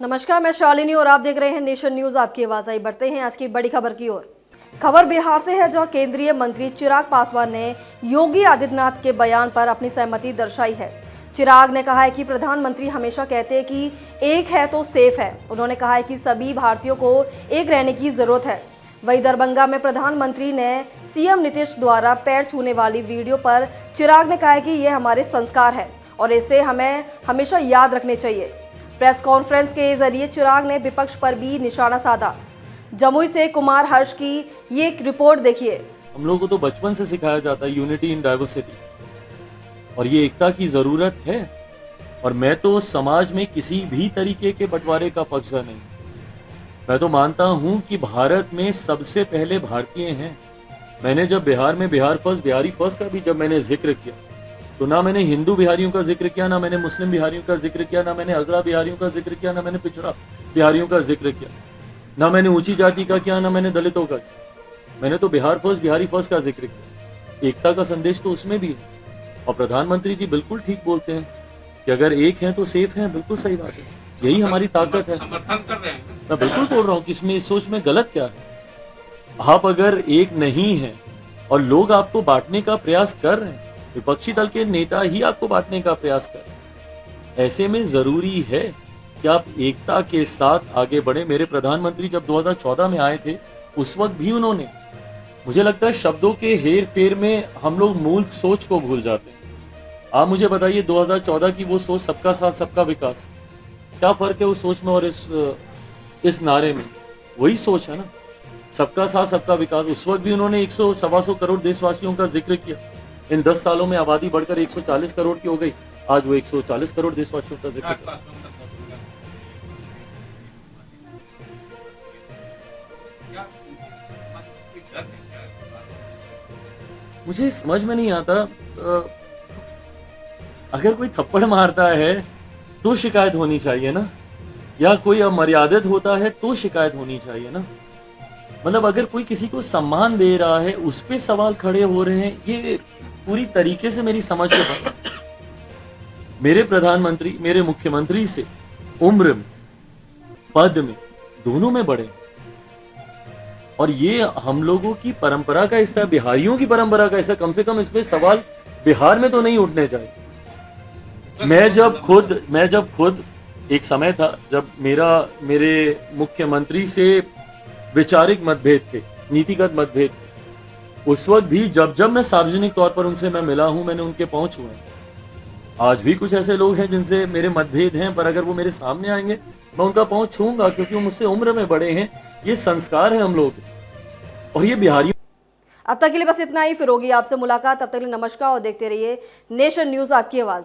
नमस्कार, मैं शालिनी और आप देख रहे हैं नेशन न्यूज। आपकी आवाज आई। बढ़ते हैं आज की बड़ी खबर की ओर। खबर बिहार से है, जहां केंद्रीय मंत्री चिराग पासवान ने योगी आदित्यनाथ के बयान पर अपनी सहमति दर्शाई है। चिराग ने कहा है कि प्रधानमंत्री हमेशा कहते हैं कि एक है तो सेफ है। उन्होंने कहा है कि सभी भारतीयों को एक रहने की जरूरत है। वहीं दरभंगा में प्रधानमंत्री ने सीएम नीतीश द्वारा पैर छूने वाली वीडियो पर चिराग ने कहा है कि ये हमारे संस्कार है और इसे हमें हमेशा याद रखने चाहिए। प्रेस कॉन्फ्रेंस के जरिए चिराग ने विपक्ष पर भी निशाना साधा। जमुई से कुमार हर्ष की ये एक रिपोर्ट देखिए। हम लोगों को तो बचपन से सिखाया जाता है यूनिटी इन डाइवर्सिटी, और ये एकता की जरूरत है। और मैं तो समाज में किसी भी तरीके के बंटवारे का पक्षधर नहीं। मैं तो मानता हूं कि भारत में सबसे पहले भारतीय हैं। मैंने जब बिहार में बिहार फर्स्ट, बिहारी फर्स्ट का भी जब मैंने जिक्र किया, तो ना मैंने हिंदू बिहारियों का जिक्र किया, ना मैंने मुस्लिम बिहारियों का जिक्र किया, ना मैंने अगड़ा बिहारियों का जिक्र किया, ना मैंने पिछड़ा बिहारियों का जिक्र किया, ना मैंने ऊंची जाति का किया, ना मैंने दलितों का किया। मैंने तो बिहार फर्स्ट, बिहारी फर्स्ट का जिक्र किया। एकता का संदेश तो उसमें भी है। और प्रधानमंत्री जी बिल्कुल ठीक बोलते हैं कि अगर एक है तो सेफ है। बिल्कुल सही बात है, यही हमारी ताकत है। समर्थन कर रहे हैं। मैं बिल्कुल बोल रहा हूँ कि इसमें इस सोच में गलत क्या है। आप अगर एक नहीं है और लोग आपको बांटने का प्रयास कर रहे हैं, विपक्षी दल के नेता ही आपको बांटने का प्रयास कर रहे हैं, ऐसे में जरूरी है कि आप एकता के साथ आगे बढ़े। मेरे प्रधानमंत्री जब 2014 में आए थे, उस वक्त भी उन्होंने, मुझे लगता है शब्दों के हेर फेर में हम लोग मूल सोच को भूल जाते हैं। आप मुझे बताइए 2014 की वो सोच, सबका साथ सबका विकास, क्या फर्क है उस सोच में और इस नारे में? वही सोच है ना, सबका साथ सबका विकास। उस वक्त भी उन्होंने 100-125 करोड़ देशवासियों का जिक्र किया। इन 10 सालों में आबादी बढ़कर 140 करोड़ की हो गई। आज वो 140 करोड़ देशवासियों का जिक्र कर। मुझे समझ में नहीं आता, अगर कोई थप्पड़ मारता है तो शिकायत होनी चाहिए ना, या कोई अमर्यादित होता है तो शिकायत होनी चाहिए ना। मतलब अगर कोई किसी को सम्मान दे रहा है, उस पे सवाल खड़े हो रहे हैं, ये पूरी तरीके से मेरी समझ के बाहर। मेरे प्रधानमंत्री मेरे मुख्यमंत्री से उम्र में, पद में, दोनों में बड़े, और ये हम लोगों की परंपरा का हिस्सा है, बिहारियों की परंपरा का हिस्सा। कम से कम इस पे सवाल बिहार में तो नहीं उठने चाहिए। मैं जब खुद एक समय था जब मेरे मुख्यमंत्री से वैचारिक मतभेद थे, नीतिगत मतभेद थे। उस वक्त भी जब मैं सार्वजनिक तौर पर उनसे मैं मिला हूं, मैंने उनके पांव छुए हैं। आज भी कुछ ऐसे लोग हैं जिनसे मेरे मतभेद हैं, पर अगर वो मेरे सामने आएंगे मैं उनका पांव छूऊंगा, क्योंकि वो मुझसे उम्र में बड़े हैं। ये संस्कार है हम लोग, और ये बिहारी। अब तक के लिए बस इतना ही। फिर होगी आपसे मुलाकात। तब तक के लिए नमस्कार और देखते रहिए नेशन न्यूज, आपकी आवाज।